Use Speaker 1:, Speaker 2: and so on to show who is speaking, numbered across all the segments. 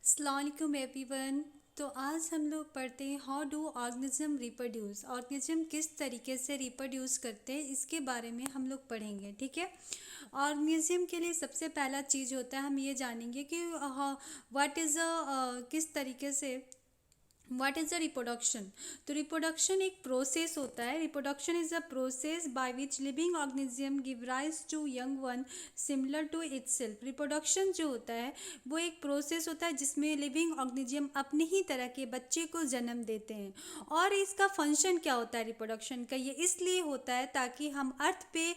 Speaker 1: अस्सलाम वालेकुम एवरीवन। तो आज हम लोग पढ़ते हैं how do organism reproduce. Organism किस तरीके से रिप्रोड्यूस करते हैं इसके बारे में हम लोग पढ़ेंगे, ठीक है। ऑर्गेनिज्म के लिए सबसे पहला चीज़ होता है, हम ये जानेंगे कि व्हाट इज़ अ किस तरीके से व्हाट इज़ द रिप्रोडक्शन। तो रिप्रोडक्शन एक प्रोसेस होता है। Reproduction is a process by which living organism give rise to young one similar to itself. Reproduction जो होता है वो एक प्रोसेस होता है जिसमें लिविंग ऑर्गेनिज्म अपने ही तरह के बच्चे को जन्म देते हैं। और इसका फंक्शन क्या होता है रिप्रोडक्शन का, ये इसलिए होता है ताकि हम अर्थ पे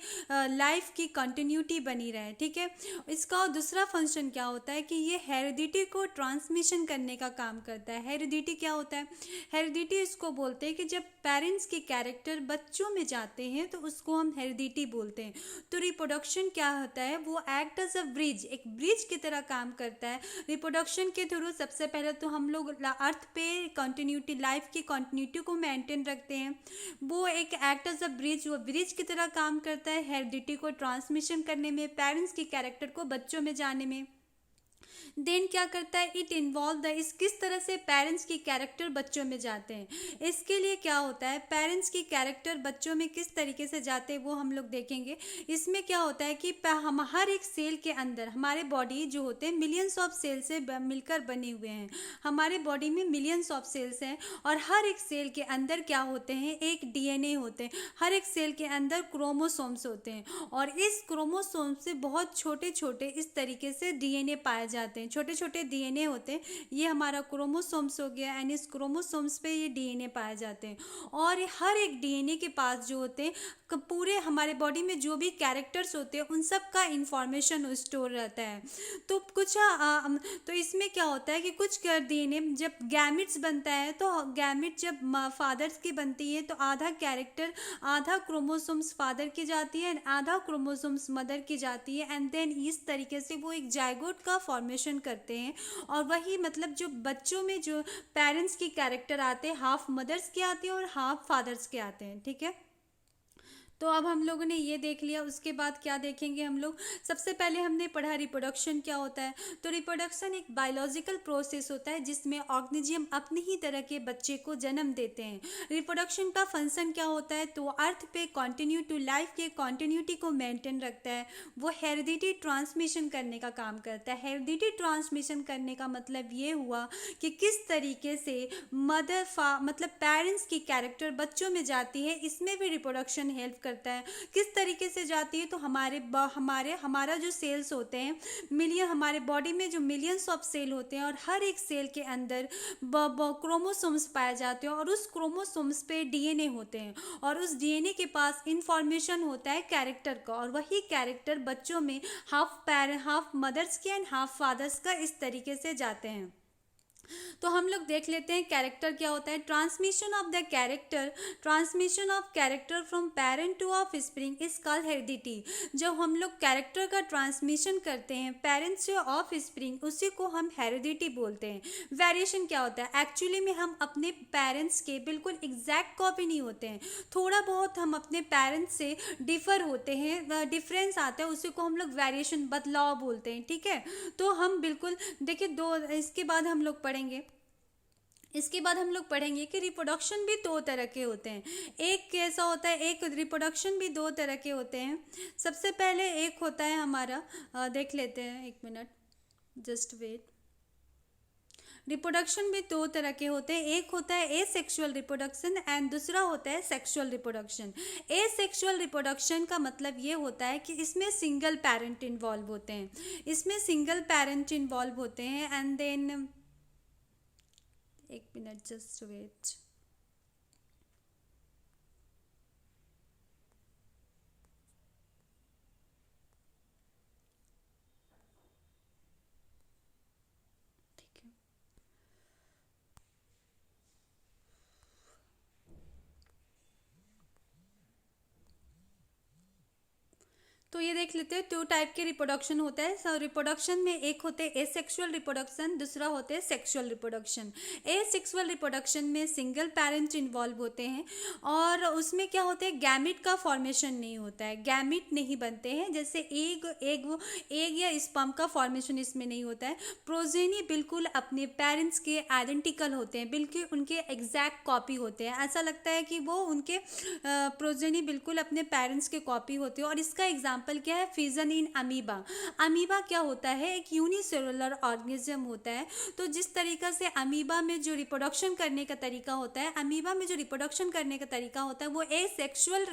Speaker 1: लाइफ की कंटिन्यूटी बनी रहे, ठीक है। इसका दूसरा फंक्शन क्या होता है कि ये हेरिडिटी को ट्रांसमिशन करने का काम करता है। हेरिडिटी क्या होता है? हेरिडिटी इसको बोलते हैं कि जब पेरेंट्स के कैरेक्टर बच्चों में जाते हैं तो उसको हम हेरिडिटी बोलते हैं। तो रिप्रोडक्शन क्या होता है, वो एक्ट एज अ ब्रिज, एक ब्रिज की तरह काम करता है। रिप्रोडक्शन के थ्रू सबसे पहले तो हम लोग अर्थ पे कंटिन्यूटी, लाइफ की कंटिन्यूटी को मेंटेन रखते हैं। वो एक एक्ट एज अ ब्रिज, वो ब्रिज की तरह काम करता है हेरिडिटी को ट्रांसमिशन करने में, पेरेंट्स की कैरेक्टर को बच्चों में जाने में। देन क्या करता है, इट इन्वॉल्व द, इस किस तरह से पेरेंट्स की कैरेक्टर बच्चों में जाते हैं। इसके लिए क्या होता है, पेरेंट्स की कैरेक्टर बच्चों में किस तरीके से जाते हैं वो हम लोग देखेंगे। इसमें क्या होता है कि हम हर एक सेल के अंदर, हमारे बॉडी जो होते हैं मिलियंस ऑफ सेल से मिलकर बने हुए हैं। हमारे बॉडी में मिलियंस ऑफ सेल्स हैं और हर एक सेल के अंदर क्या होते हैं, एक डीएनए होते हैं। हर एक सेल के अंदर क्रोमोसोम्स होते हैं और इस क्रोमोसोम से बहुत छोटे छोटे इस तरीके से डीएनए पाए जाते हैं। छोटे छोटे डीएनए होते हैं, ये हमारा क्रोमोसोम्स हो गया एंड इस क्रोमोसोम्स पे ये डीएनए पाए जाते हैं। और हर एक डीएनए के पास जो होते हैं पूरे हमारे बॉडी में जो भी कैरेक्टर्स होते हैं उन सब का इंफॉर्मेशन स्टोर रहता है। तो तो इसमें क्या होता है कि कुछ डीएनए जब गैमिट्स बनता है तो गैमिट जब फादर्स की बनती है तो आधा कैरेक्टर, आधा क्रोमोसोम्स फादर की जाती है एंड आधा क्रोमोसोम्स मदर की जाती है एंड देन इस तरीके से वो एक जाइगोट का फॉर्मेशन करते हैं। और वही मतलब जो बच्चों में जो पेरेंट्स की कैरेक्टर आते हैं, हाफ मदर्स के आते हैं और हाफ फादर्स के आते हैं, ठीक है। तो अब हम लोगों ने ये देख लिया, उसके बाद क्या देखेंगे हम लोग। सबसे पहले हमने पढ़ा रिप्रोडक्शन क्या होता है। तो रिप्रोडक्शन एक बायोलॉजिकल प्रोसेस होता है जिसमें ऑर्गेनिज्म अपनी ही तरह के बच्चे को जन्म देते हैं। रिप्रोडक्शन का फंक्शन क्या होता है, तो अर्थ पे कंटिन्यू टू लाइफ के कंटिन्यूटी को मेंटेन रखता है। वो हेरिडिटी ट्रांसमिशन करने का काम करता है। हेरिडिटी ट्रांसमिशन करने का मतलब ये हुआ कि किस तरीके से मतलब पेरेंट्स की कैरेक्टर बच्चों में जाती है, इसमें भी रिप्रोडक्शन हेल्प करता है। किस तरीके से जाती है, तो हमारा जो सेल्स होते हैं मिलियन, हमारे बॉडी में जो मिलियंस ऑफ सेल होते हैं और हर एक सेल के अंदर क्रोमोसोम्स पाए जाते हैं और उस क्रोमोसोम्स पे डीएनए होते हैं और उस डीएनए के पास इंफॉर्मेशन होता है कैरेक्टर का और वही कैरेक्टर बच्चों में हाफ मदर्स के एंड हाफ फादर्स का इस तरीके से जाते हैं। तो हम लोग देख लेते हैं कैरेक्टर क्या होता है। Transmission of the character, transmission of character from parent two of spring is called heredity. जब हम लोग कैरेक्टर का ट्रांसमिशन करते हैं पेरेंट से ऑफ स्प्रिंग, उसी को हम हेरिडिटी बोलते हैं। वेरिएशन क्या होता है, एक्चुअली में हम अपने पेरेंट्स के बिल्कुल एग्जैक्ट कॉपी नहीं होते हैं, थोड़ा बहुत हम अपने पेरेंट्स से डिफर होते हैं, डिफरेंस आता है, उसी को हम लोग वेरिएशन, बदलाव बोलते हैं, ठीक है। तो हम बिल्कुल देखिए दो, इसके बाद हम लोग पढ़ेंगे, इसके बाद हम लोग पढ़ेंगे कि रिप्रोडक्शन भी दो तरह के होते हैं। एक कैसा होता है, एक रिप्रोडक्शन भी दो तरह के होते हैं। सबसे पहले एक होता है हमारा, देख लेते हैं, एक मिनट, जस्ट वेट। रिप्रोडक्शन भी दो तरह के होते हैं, एक होता है ए सेक्शुअल रिप्रोडक्शन एंड दूसरा होता है सेक्शुअल रिप्रोडक्शन। ए सेक्शुअल रिप्रोडक्शन का मतलब ये होता है कि इसमें सिंगल पेरेंट इन्वॉल्व होते हैं, इसमें सिंगल पेरेंट इन्वॉल्व होते हैं एंड देन, एक मिनट, जस्ट वेट। ठीक है, तो ये देख लेते हैं, 2 टाइप के रिप्रोडक्शन होता है। सो रिप्रोडक्शन में एक होते हैं एसेक्सुअल रिप्रोडक्शन, दूसरा होते हैं सेक्सुअल रिप्रोडक्शन। एसेक्सुअल रिप्रोडक्शन में सिंगल पेरेंट इन्वॉल्व होते हैं और उसमें क्या होता है, गैमिट का फॉर्मेशन नहीं होता है, गैमिट नहीं बनते हैं, जैसे एग या स्पर्म का फॉर्मेशन इसमें नहीं होता है। प्रोजेनी बिल्कुल अपने पेरेंट्स के आइडेंटिकल होते हैं, बिल्कुल उनके एग्जैक्ट कॉपी होते हैं, ऐसा लगता है कि वो उनके प्रोजेनी बिल्कुल अपने पेरेंट्स के कॉपी होते हैं। और इसका एग्जाम्पल क्या है, फिजन इन अमीबा। अमीबा क्या होता है, एक यूनिसेलुलर ऑर्गेनिज्म होता है। तो जिस तरीका से अमीबा में जो रिप्रोडक्शन करने का तरीका होता है, अमीबा में जो रिप्रोडक्शन करने का तरीका होता है वो एसेक्सुअल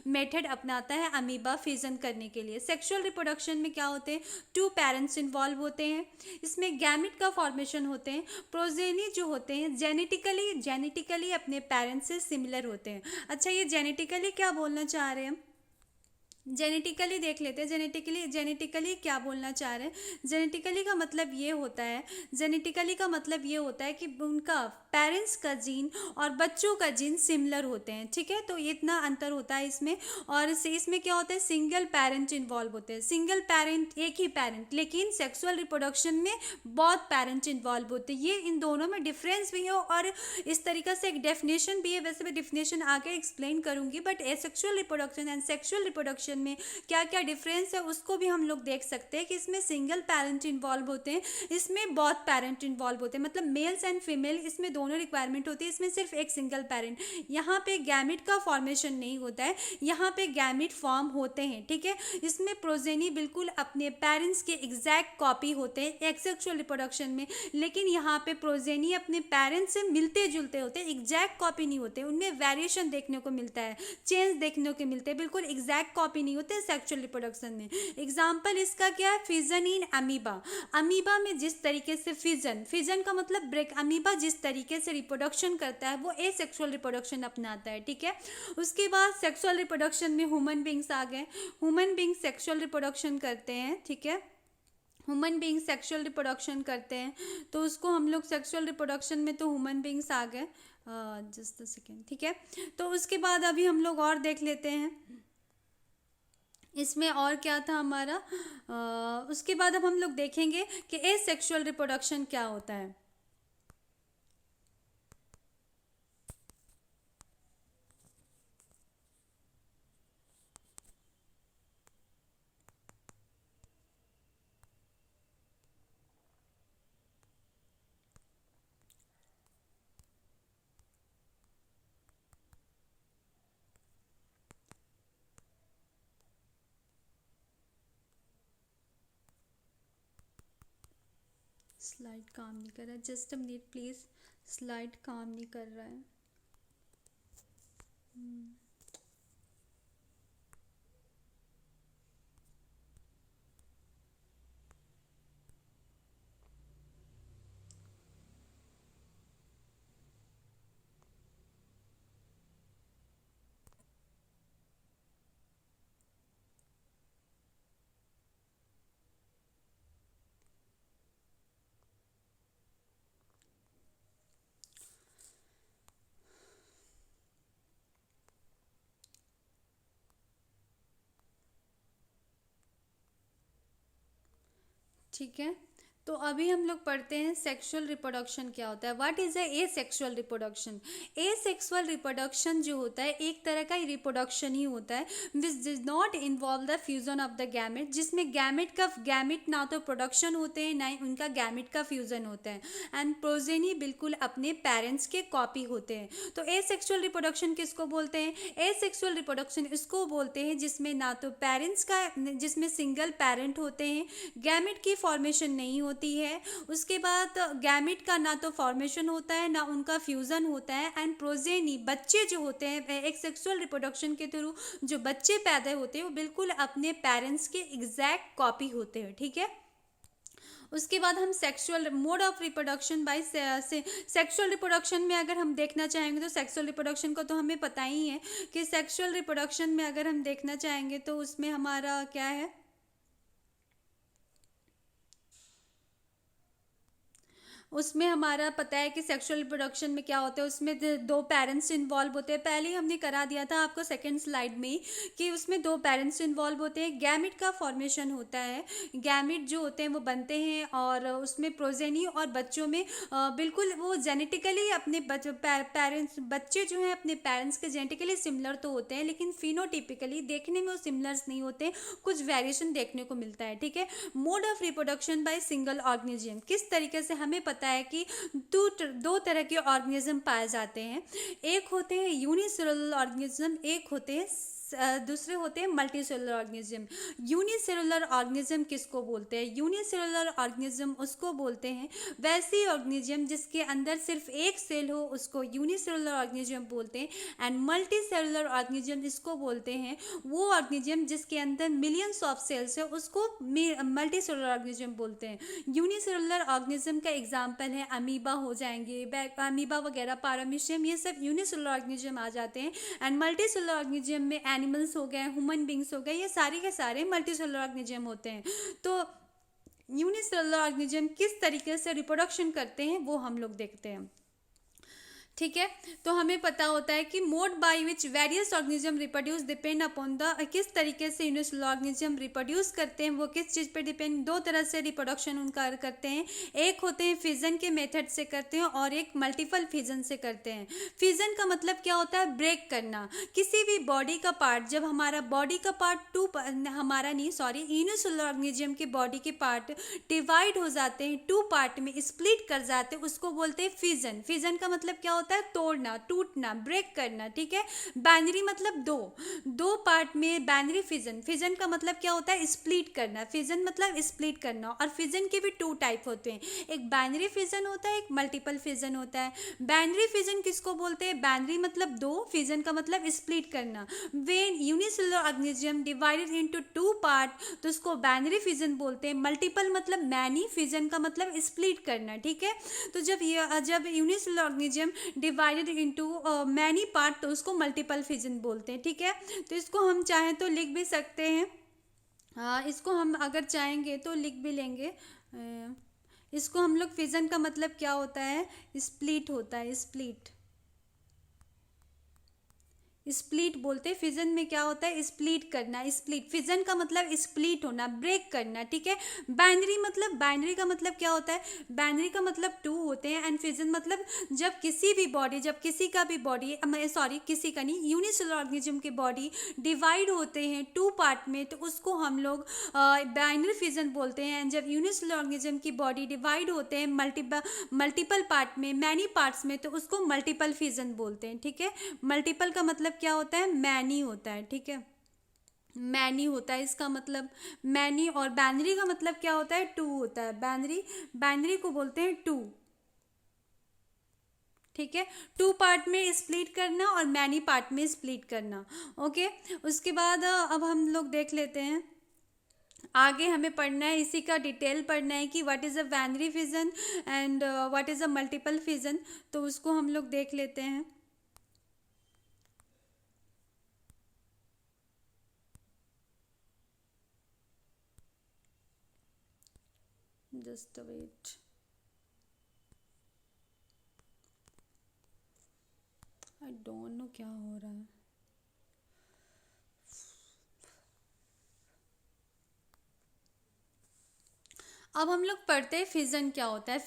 Speaker 1: मेथड अपनाता है अमीबा फिजन करने के लिए। सेक्सुअल रिप्रोडक्शन में क्या होते हैं, 2 पेरेंट्स इन्वॉल्व होते हैं, इसमें गैमिट का फॉर्मेशन होते हैं। प्रोजेनी जो होते हैं जेनेटिकली अपने पेरेंट्स से सिमिलर होते हैं। अच्छा, ये जेनेटिकली क्या बोलना चाह रहे हैं, जेनेटिकली देख लेते हैं। जेनेटिकली क्या बोलना चाह रहे हैं, जेनेटिकली का मतलब ये होता है, जेनेटिकली का मतलब ये होता है कि उनका पेरेंट्स का जीन और बच्चों का जीन सिमिलर होते हैं, ठीक है। तो इतना अंतर होता है इसमें। और इसमें क्या होता है, सिंगल पेरेंट इन्वॉल्व होते हैं, सिंगल पेरेंट, एक ही पेरेंट। लेकिन सेक्सुअल रिप्रोडक्शन में बहुत पेरेंट इन्वॉल्व होते हैं। ये इन दोनों में डिफरेंस भी है और इस तरीका से एक डेफिनेशन भी है। वैसे मैं डेफिनेशन आगे एक्सप्लेन करूंगी, but asexual reproduction and sexual reproduction में क्या क्या डिफरेंस है उसको भी हम लोग देख सकते हैं कि इसमें सिंगल पेरेंट इन्वॉल्व होते हैं, इसमें बहुत पेरेंट इन्वॉल्व होते हैं, मतलब मेल्स एंड फीमेल इसमें दोनों रिक्वायरमेंट होती है। इसमें सिर्फ एक सिंगल पेरेंट, यहाँ पे गैमिट का फॉर्मेशन नहीं होता है, यहाँ पे गैमिट फॉर्म होते हैं, ठीक है। इसमें प्रोजेनी बिल्कुल अपने पेरेंट्स के एग्जैक्ट कॉपी होते हैं एसेक्सुअल रिप्रोडक्शन में, लेकिन यहाँ पे प्रोजेनी अपने पेरेंट्स से मिलते जुलते होते हैं, एग्जैक्ट कॉपी नहीं होते, उनमें वेरिएशन देखने को मिलता है, चेंज देखने को मिलते हैं, बिल्कुल एग्जैक्ट कॉपी नहीं होते सेक्सुअल रिप्रोडक्शन में। एग्जाम्पल इसका क्या है, फिजन इन अमीबा। अमीबा में जिस तरीके से फिजन का मतलब ब्रेक, अमीबा जिस तरीके से रिप्रोडक्शन करता है वो एसेक्सुअल रिप्रोडक्शन अपनाता है, ठीक है। उसके बाद सेक्सुअल रिप्रोडक्शन में ह्यूमन बींग्स आ गए, ह्यूमन बींग सेक्सुअल रिप्रोडक्शन करते हैं, ठीक है। ह्यूमन बींग सेक्सुअल रिप्रोडक्शन करते हैं, तो उसको हम लोग सेक्सुअल रिप्रोडक्शन में तो ह्यूमन बींग्स आ गए, जस्ट अ सेकेंड, ठीक है। तो उसके बाद अभी हम लोग और देख लेते हैं इसमें और क्या था हमारा। उसके बाद अब हम लोग देखेंगे कि एसेक्सुअल रिप्रोडक्शन क्या होता है। स्लाइड काम नहीं कर रहा है, just a minute please, slide काम नहीं कर रहा है। ठीक है, तो अभी हम लोग पढ़ते हैं सेक्सुअल रिप्रोडक्शन क्या होता है। What is a sexual reproduction. A sexual reproduction जो होता है एक तरह का रिप्रोडक्शन ही होता है which does not involve the fusion of the gamete, जिसमें गैमेट ना तो प्रोडक्शन होते हैं ना ही उनका गैमेट का फ्यूजन होता है, एंड प्रोजेनी बिल्कुल अपने पेरेंट्स के कॉपी होते हैं। तो ए सेक्सुअल रिप्रोडक्शन किसको बोलते हैं, ए सेक्सुअल रिप्रोडक्शन इसको बोलते हैं जिसमें ना तो पेरेंट्स का, जिसमें सिंगल पेरेंट होते हैं, गैमेट की फॉर्मेशन नहीं होती है, उसके बाद गैमेट का ना तो फॉर्मेशन होता है ना उनका फ्यूजन होता है, एंड प्रोजेनी बच्चे जो होते हैं एक सेक्सुअल रिप्रोडक्शन के थ्रू जो बच्चे पैदा होते हैं वो बिल्कुल अपने पेरेंट्स के एग्जैक्ट कॉपी होते हैं, ठीक है। उसके बाद हम sexual mode of reproduction by sexual reproduction में अगर हम देखना चाहेंगे तो सेक्सुअल रिप्रोडक्शन को तो हमें पता ही है कि सेक्सुअल रिप्रोडक्शन में अगर हम देखना चाहेंगे तो उसमें हमारा क्या है, उसमें हमारा पता है कि सेक्सुअल रिप्रोडक्शन में क्या होता है, उसमें दो पेरेंट्स इन्वॉल्व होते हैं। पहले ही हमने करा दिया था आपको सेकंड स्लाइड में ही कि उसमें दो पेरेंट्स इन्वॉल्व होते हैं। गैमिट का फॉर्मेशन होता है, गैमिट जो होते हैं वो बनते हैं और उसमें प्रोजेनी और बच्चों में बिल्कुल वो जेनेटिकली अपने पेरेंट्स बच्चे जो हैं अपने पेरेंट्स के जेनेटिकली सिमिलर तो होते हैं, लेकिन फिनोटिपिकली देखने में वो सिमिलर्स नहीं होते, कुछ वेरिएशन देखने को मिलता है। ठीक है, mode of reproduction by single organism, किस तरीके से हमें पता है कि दो तरह के ऑर्गेनिज्म पाए जाते हैं। एक होते हैं यूनिसेलुलर ऑर्गेनिज्म, एक होते हैं दूसरे होते हैं multi cellular organism. Unicellular organism किसको बोलते हैं? यूनिसेलुलर ऑर्गेनिज्म उसको बोलते हैं वैसी ऑर्गेनिज्म जिसके अंदर सिर्फ एक सेल हो, उसको यूनिसेलुलर ऑर्गेनिज्म बोलते हैं। एंड मल्टी सेलुलर ऑर्गेनिज्म इसको बोलते हैं वो ऑर्गेनिज्म जिसके अंदर मिलियंस ऑफ सेल्स है, उसको मल्टी सेलुलर ऑर्गेनिज्म बोलते हैं। यूनिसेलुलर ऑर्गेनिज्म का एग्जाम्पल है अमीबा हो जाएंगे, अमीबा वगैरह, पारामीशियम, ये सब यूनिसेलुलर ऑर्गेनिज्म आ जाते हैं। एंड मल्टी सेलुलर ऑर्गेनिज्म में एनिमल्स हो गए, ह्यूमन बींग्स हो गए, ये सारे के सारे मल्टी सेलुलर ऑर्गेनिज्म होते हैं। तो यूनिसेलुलर ऑर्गेनिज्म किस तरीके से रिप्रोडक्शन करते हैं वो हम लोग देखते हैं। ठीक है, तो हमें पता होता है कि mode by which various organism reproduce depend upon the, किस तरीके से यूनिसेलुलर ऑर्गेनिज्म रिप्रोड्यूस करते हैं वो किस चीज़ पे डिपेंड, दो तरह से रिप्रोडक्शन उनका करते हैं। एक होते हैं फिजन के मेथड से करते हैं और एक मल्टीपल फिजन से करते हैं। फिजन का मतलब क्या होता है? ब्रेक करना। किसी भी बॉडी का पार्ट, जब हमारा बॉडी का पार्ट यूनिसेलुलर ऑर्गेनिज्म के बॉडी के पार्ट डिवाइड हो जाते हैं, टू पार्ट में स्प्लिट कर जाते हैं, उसको बोलते हैं फिजन। फिजन का मतलब क्या होता है? तोड़ना, टूटना, ब्रेक करना। ठीक है, बाइनरी मतलब दो पार्ट में बाइनरी फिजन। फिजन का मतलब क्या होता है? स्प्लिट करना। फिजन मतलब स्प्लिट करना। और फिजन के भी टू टाइप होते हैं, एक बाइनरी फिजन होता है, एक मल्टीपल फिजन होता है। बाइनरी फिजन किसको बोलते हैं? बाइनरी मतलब दो, फिजन का मतलब स्प्लिट करना। When unicellular organism divided into two part तो उसको बाइनरी फिजन बोलते हैं। मल्टीपल मतलब मैनी, फिजन का मतलब स्प्लिट करना। ठीक है, तो जब unicellular organism divided into many part तो उसको मल्टीपल फिजन बोलते हैं। ठीक है, तो इसको हम चाहें तो लिख भी सकते हैं, इसको हम अगर चाहेंगे तो लिख भी लेंगे। इसको हम लोग फिजन का मतलब क्या होता है? स्प्लिट होता है, स्प्लिट स्प्लिट बोलते हैं। फिजन में क्या होता है? स्प्लिट करना, स्प्लिट। फिजन का मतलब स्प्लिट होना, ब्रेक करना। ठीक है, बाइनरी का मतलब क्या होता है? बाइनरी का मतलब टू होते हैं एंड फिजन मतलब जब किसी का भी बॉडी किसी का नहीं, यूनिसेलुलर ऑर्गेनिज्म की बॉडी डिवाइड होते हैं टू पार्ट में तो उसको हम लोग बाइनरी फिजन बोलते हैं। एंड जब यूनिसेलुलर ऑर्गेनिज्म की बॉडी डिवाइड होते हैं मल्टीपल पार्ट में, मैनी पार्ट्स में, तो उसको मल्टीपल फिजन बोलते हैं। ठीक है, मल्टीपल का मतलब क्या होता है? मैनी होता है। ठीक है, मैनी होता है इसका मतलब मैनी। और बाइनरी का मतलब क्या होता है? टू होता है। बाइनरी को बोलते हैं टू। ठीक है, टू पार्ट में स्प्लिट करना और मैनी पार्ट में स्प्लिट करना। ओके, उसके बाद अब हम लोग देख लेते हैं, आगे हमें पढ़ना है, इसी का डिटेल पढ़ना है कि what is a binary fission and what is a multiple fission. तो उसको हम लोग देख लेते हैं। Just wait, I don't know क्या हो रहा है। अब हम लोग पढ़ते हैं फिजन क्या होता है।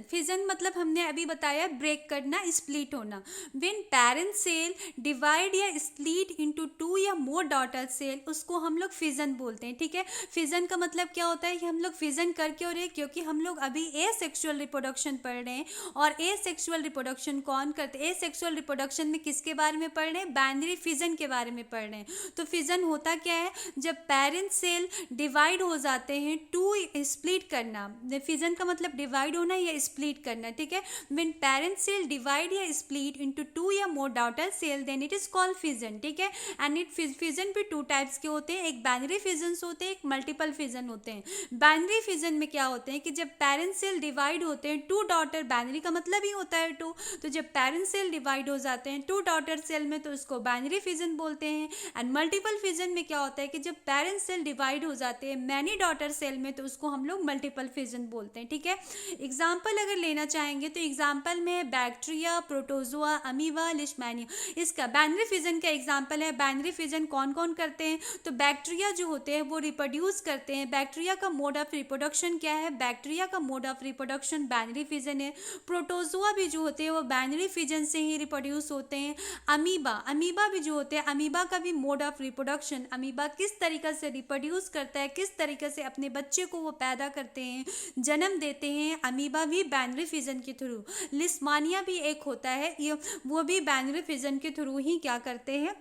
Speaker 1: फिजन मतलब हमने अभी बताया ब्रेक करना, स्प्लिट होना। व्हेन पेरेंट सेल डिवाइड या स्प्लिट इनटू टू या मोर डॉटर सेल, उसको हम लोग फिजन बोलते हैं। ठीक है, फिजन का मतलब क्या होता है कि हम लोग फिजन कर क्यों रहे? क्योंकि हम लोग अभी एसेक्सुअल रिप्रोडक्शन पढ़ रहे हैं। और एसेक्सुअल रिप्रोडक्शन कौन करते हैं? एसेक्सुअल रिप्रोडक्शन में किसके बारे में पढ़ रहे हैं? बाइनरी फिजन के बारे में पढ़ रहे हैं। तो फिजन होता क्या है? जब पेरेंट सेल डिवाइड हो जाते हैं, टू स्प्लिट करना। फिजन का मतलब डिवाइड होना या स्प्लिट करना। ठीक है, व्हेन पेरेंट सेल डिवाइड या स्प्लिट इनटू टू या more daughter cell then it is called fission. ठीक है, एंड इट फिजन भी टू टाइप्स के होते हैं, एक बाइनरी फिजन होते हैं, एक मल्टीपल फिजन होते हैं। बाइनरी फिजन में क्या होते हैं कि जब पेरेंट सेल डिवाइड होते हैं, टू डॉटर, बाइनरी का मतलब ही होता है टू, तो जब पेरेंट सेल डिवाइड हो जाते हैं टू डॉटर सेल में तो उसको बाइनरी फिजन बोलते हैं। एंड मल्टीपल फिजन में क्या होता है कि जब पेरेंट सेल डिवाइड हो जाते हैं मैनी डॉटर सेल में तो उसको हम लोग मल्टीपल फिजन बोलते हैं, ठीक है। एग्जाम्पल अगर लेना चाहेंगे तो एग्जाम्पल में है बैक्टीरिया, प्रोटोजोआ, अमीबा, लिशमैनिया। इसका बाइनरी फिजन का एग्जाम्पल है। बाइनरी फिजन कौन कौन करते हैं, तो बैक्टीरिया जो होते हैं वो रिप्रोड्यूस करते हैं। बैक्टीरिया का मोड ऑफ रिप्रोडक्शन क्या है, बैक्टीरिया का mode of reproduction binary fission है। प्रोटोजोआ भी जो होते हैं वो बाइनरी फिजन से ही रिप्रोड्यूस होते हैं। अमीबा, अमीबा भी जो होते हैं, अमीबा का भी मोड ऑफ रिप्रोडक्शन, अमीबा किस तरीके से रिप्रोड्यूस करता है, किस तरीके से अपने बच्चे को वो पैदा करते हैं, जन्म देते हैं, अमीबा भी बाइनरी फिजन के थ्रू। लिस्मानिया भी एक होता है, ये वो भी बाइनरी फिजन के थ्रू ही क्या करते हैं,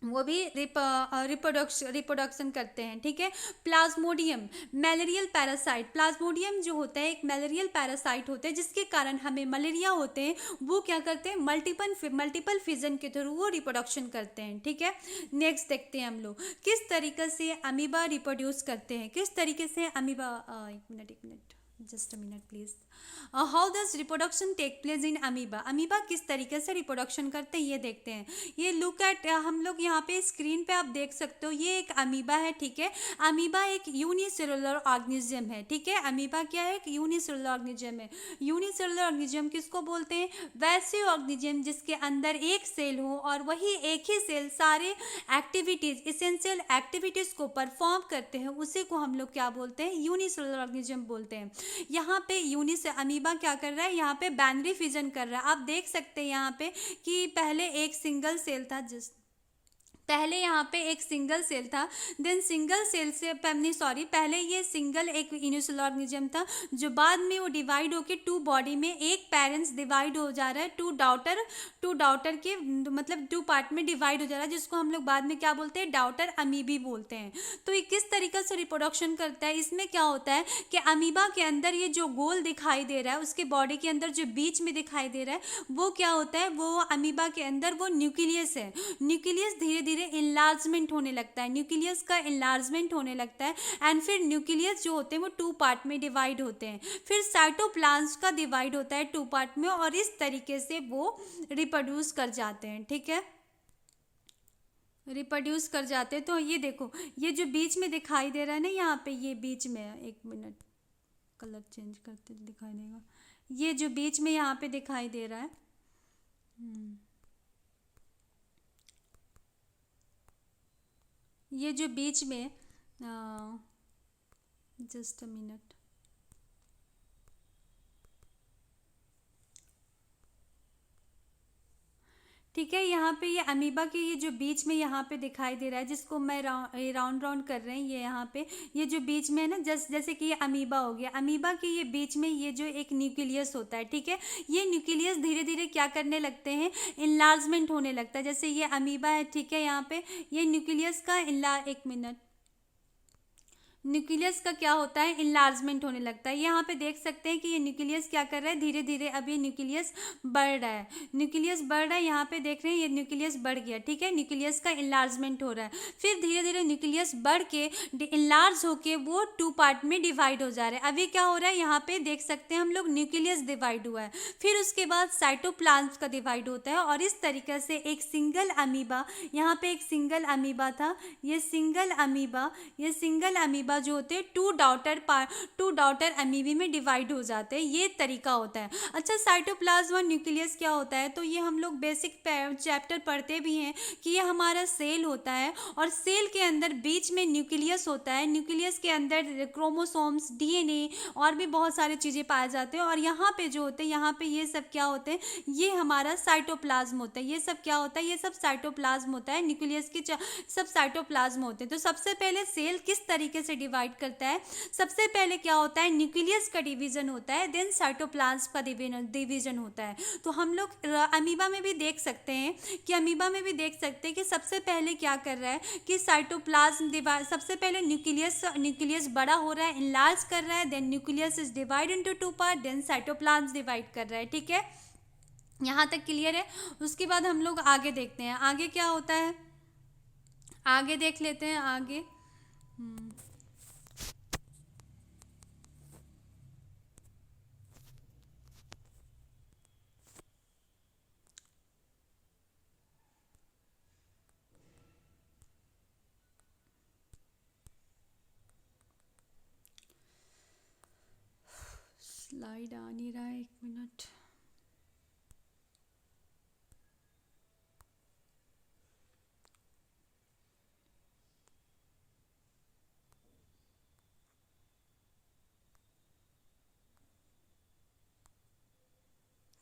Speaker 1: वो भी रिप्रोडक्शन करते हैं, ठीक है। Plasmodium, malarial parasite. प्लाज्मोडियम जो होता है एक मलेरियल पैरासाइट होते हैं जिसके कारण हमें मलेरिया होते हैं। वो क्या करते हैं, मल्टीपल फिजन के थ्रू वो रिप्रोडक्शन करते हैं, ठीक है। नेक्स्ट देखते हैं हम लोग किस तरीके से अमीबा रिप्रोड्यूस करते हैं, किस तरीके से अमीबा, एक minute just a minute please. How does reproduction take place in amoeba, amoeba किस तरीके से रिप्रोडक्शन करते हैं ये देखते हैं। ये लुक एट, हम लोग यहाँ पे स्क्रीन पे आप देख सकते हो, ये एक अमीबा है, ठीक है। अमीबा एक यूनिसेलुलर ऑर्गेनिज्म है, ठीक है। अमीबा क्या है, एक यूनिसेलुलर ऑर्गेनिज्म है। यूनिसेलुलर ऑर्गेनिज्म किसको बोलते हैं, वैसे ऑर्गेनिज्म जिसके अंदर एक सेल हो और वही एक ही सेल सारे एक्टिविटीज, इसेंशियल एक्टिविटीज को परफॉर्म करते हैं, उसी को हम लोग क्या बोलते हैं, यूनिसेलुलर ऑर्गेनिज्म बोलते हैं। यहाँ पे अमीबा क्या कर रहा है, यहाँ पे बाइनरी फिजन कर रहा है। आप देख सकते हैं यहाँ पे कि पहले एक सिंगल सेल था, पहले यहाँ पे एक सिंगल सेल था, देन सिंगल सेल से पहले ये सिंगल एक यूनिसेलुलर ऑर्गेनिज्म था, जो बाद में वो डिवाइड होके टू बॉडी में एक पेरेंट्स डिवाइड हो जा रहा है, टू डाउटर के मतलब टू पार्ट में डिवाइड हो जा रहा है, जिसको हम लोग बाद में क्या बोलते हैं, डाउटर अमीबी बोलते हैं। तो ये किस तरीके से रिप्रोडक्शन करता है, इसमें क्या होता है कि अमीबा के अंदर ये जो गोल दिखाई दे रहा है, उसके बॉडी के अंदर जो बीच में दिखाई दे रहा है, वो क्या होता है, वो अमीबा के अंदर वो न्यूक्लियस है। न्यूक्लियस धीरे धीरे इनलार्जमेंट होने लगता है, न्यूक्लियस का इनलार्जमेंट होने लगता है, एंड फिर न्यूक्लियस जो होते हैं वो टू पार्ट में डिवाइड होते हैं। फिर साइटोप्लाज्म का डिवाइड होता है टू पार्ट में, और इस तरीके से वो रिप्रोड्यूस कर जाते हैं, ठीक है, रिप्रोड्यूस कर जाते हैं। तो ये देखो, ये जो बीच में दिखाई दे रहा है ना, यहाँ पे ये बीच में है, एक मिनट कलर चेंज करते दिखाई देगा, ये जो बीच में यहाँ पे दिखाई दे रहा है, ये जो बीच में, जस्ट अ मिनट, ठीक है। यहाँ पे ये अमीबा के ये जो बीच में यहाँ पे दिखाई दे रहा है, जिसको मैं राउंड राउंड कर रहे हैं, ये यहाँ पे ये जो बीच में है ना, जैसे कि ये अमीबा हो गया, अमीबा के ये बीच में ये जो एक न्यूक्लियस होता है, ठीक है। ये न्यूक्लियस धीरे धीरे क्या करने लगते हैं, इनलार्जमेंट होने लगता है। जैसे ये अमीबा है, ठीक है, यहाँ पे ये न्यूक्लियस का एक मिनट, न्यूक्लियस का क्या होता है, इनलार्जमेंट होने लगता है। यहाँ पे देख सकते हैं कि ये न्यूक्लियस क्या कर रहा है, धीरे धीरे अब ये न्यूक्लियस बढ़ रहा है, न्यूक्लियस बढ़ रहा है, यहाँ पे देख रहे हैं ये न्यूक्लियस बढ़ गया, ठीक है, न्यूक्लियस का इनलार्जमेंट हो रहा है। फिर धीरे धीरे न्यूक्लियस बढ़ के इनलार्ज होके वो टू पार्ट में डिवाइड हो जा रहा है। अभी क्या हो रहा है, यहाँ पे देख सकते हैं हम लोग, न्यूक्लियस डिवाइड हुआ है, फिर उसके बाद साइटोप्लाज्म का डिवाइड होता है, और इस तरीके से एक सिंगल अमीबा, यहाँ पे एक सिंगल अमीबा था, ये सिंगल अमीबा जो होते हैं टू डॉटर अमीबी में डिवाइड हो जाते हैं, ये तरीका होता है। अच्छा, साइटोप्लाज्म और न्यूक्लियस क्या होता है, तो ये हम लोग बेसिक चैप्टर पढ़ते भी हैं कि ये हमारा सेल होता है, और सेल के अंदर बीच में न्यूक्लियस होता है, न्यूक्लियस के अंदर क्रोमोसोम्स, डीएनए और भी बहुत सारी चीज़ें पाए जाते हैं, और यहाँ पे जो होते हैं, यहाँ पे ये सब क्या होते हैं, ये हमारा साइटोप्लाज्म होता है। ये सब क्या होता है, ये सब साइटोप्लाज्म होता है, न्यूक्लियस के सब साइटोप्लाज्म होते हैं। तो सबसे पहले सेल किस तरीके से डिवाइड करता है, सबसे पहले क्या होता है, न्यूक्लियस का डिवीजन होता है, देन साइटोप्लाज्म का डिवीजन होता है। तो हम लोग अमीबा में भी देख सकते हैं कि सबसे पहले क्या कर रहा है कि साइटोप्लाज्म डिवाइड, सबसे पहले न्यूक्लियस बड़ा हो रहा है, इनलार्ज कर रहा है, then nucleus is divide into two part, then cytoplasm divide कर रहा है, ठीक है, यहाँ तक क्लियर है। उसके बाद हम लोग आगे देखते हैं, आगे क्या होता है, आगे देख लेते हैं आगे। स्लाइड आ नहीं रहा है, 1 मिनट।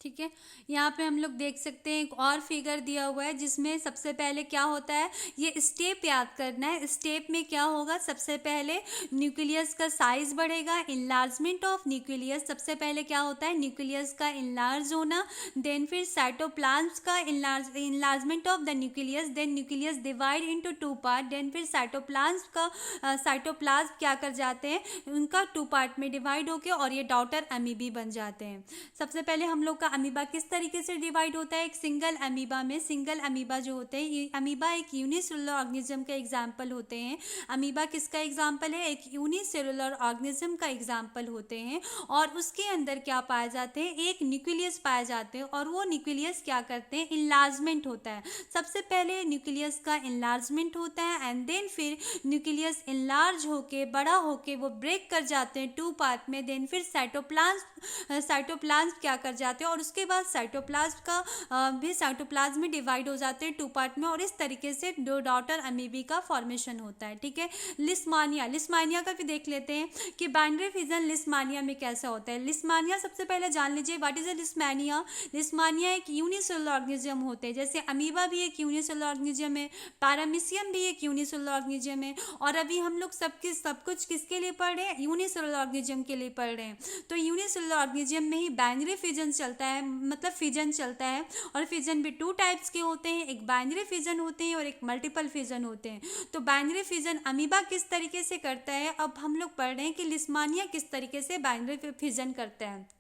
Speaker 1: ठीक है, यहाँ पे हम लोग देख सकते हैं एक और फिगर दिया हुआ है जिसमें सबसे पहले क्या होता है, ये स्टेप याद करना है। स्टेप में क्या होगा, सबसे पहले न्यूक्लियस का साइज बढ़ेगा, इनलार्जमेंट ऑफ न्यूक्लियस। सबसे पहले क्या होता है, न्यूक्लियस का इनलार्ज होना, देन फिर साइटोप्लाज्म का enlargement of the nucleus, then nucleus divide into 2 part, then फिर साइटोप्लाज्म का साइटोप्लाज्म क्या कर जाते हैं, उनका 2 पार्ट में डिवाइड होके और ये डॉटर अमीबी बन जाते हैं। सबसे पहले हम लोग का अमीबा किस तरीके से डिवाइड होता है, एक सिंगल अमीबा में। सिंगल अमीबा जो होते हैं, ये अमीबा एक यूनिसेलुलर ऑर्गेनिज्म का एग्जाम्पल होते हैं। अमीबा किसका एग्जाम्पल है, एक यूनिसेलुलर ऑर्गेनिज्म का एग्जाम्पल होते हैं। और उसके अंदर क्या पाए जाते हैं, एक न्यूक्लियस पाए जाते हैं, और वो न्यूक्लियस क्या करते हैं, इनलार्जमेंट होता है। सबसे पहले न्यूक्लियस का इनलार्जमेंट होता है एंड देन फिर न्यूक्लियस इनलार्ज होके बड़ा होके वो ब्रेक कर जाते हैं 2 पार्ट में, देन फिर साइटोप्लाज्म क्या कर जाते हैं, और उसके बाद साइटोप्लाज्म का भी साइटोप्लाज्म में डिवाइड हो जाते हैं 2 पार्ट में, और इस तरीके से दो डॉटर अमीबी का फॉर्मेशन होता है। ठीक है, लिस्मानिया का भी देख लेते हैं कि बाइनरी फिजन लिस्मानिया में कैसा होता है। लिस्मानिया सबसे पहले जान लीजिए, what is a Leishmania. Leishmania एक यूनिसेलुलर ऑर्गेनिज्म होते हैं, जैसे अमीबा भी एक यूनिसेलुलर ऑर्गेनिज्म है, पैरामीशियम भी एक यूनिसेलुलर ऑर्गेनिज्म है, और अभी हम लोग सब कुछ किसके लिए पढ़ रहे हैं, यूनिसेलुलर ऑर्गेनिज्म के लिए पढ़ रहे हैं। तो यूनिसेलुलर ऑर्गेनिज्म में ही बाइनरी फिजन चलता है, मतलब फिजन चलता है। और फिजन भी 2 टाइप्स के होते हैं, एक बाइनरी फिजन होते हैं और एक मल्टीपल फिजन होते हैं। तो बाइनरी फिजन अमीबा किस तरीके से करता है, अब हम लोग पढ़ रहे हैं कि लिस्मानिया किस तरीके से बाइनरी फिजन करता है।